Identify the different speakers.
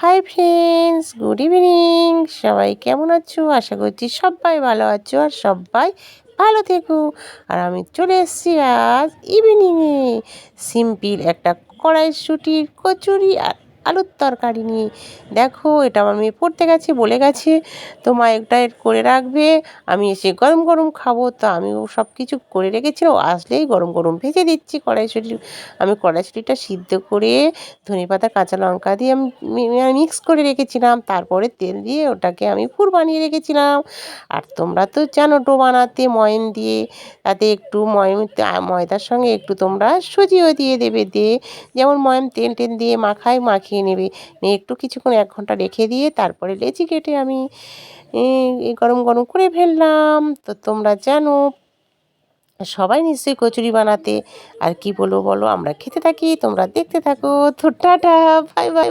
Speaker 1: Hi friends, good evening. সবাই কেমন আছো? আশা করছি সবাই ভালো আছো আর সবাই ভালো থেকো। আর আমি চলে এসেছি আজ ইভিনিংয়ে সিম্পল একটা কড়াইশুঁটির কচুরি আর আলুর তরকারি নিয়ে। দেখো, এটা আমার মেয়ে পড়তে গেছে, বলে গেছে তো মা এটা করে রাখবে, আমি এসে গরম গরম খাবো। তো আমিও সব কিছু করে রেখেছিলাম, আসলেই গরম গরম ভেজে দিচ্ছি কড়াইশুঁটি। আমি কড়াইশুঁটিটা সিদ্ধ করে ধনেপাতা কাঁচা লঙ্কা দিয়ে আমি মিক্স করে রেখেছিলাম, তারপরে তেল দিয়ে ওটাকে আমি পুর বানিয়ে রেখেছিলাম। আর তোমরা তো জানো ডো বানাতে ময়ম দিয়ে, তাতে একটু ময়দার সঙ্গে একটু তোমরা সুজিও দিয়ে দেবে, দিয়ে যেমন ময়ম তেল টেল দিয়ে মাখিয়ে নেবে, নিয়ে একটু কিছুক্ষণ 1 ঘন্টা রেখে দিয়ে তারপরে লেচি কেটে আমি গরম গরম করে ফেললাম। তো তোমরা জানো সবাই নিশ্চয়ই কচুরি বানাতে। আর কি বলবো বলো, আমরা খেতে থাকি, তোমরা দেখতে থাকো। তো টাটা, বাই বাই।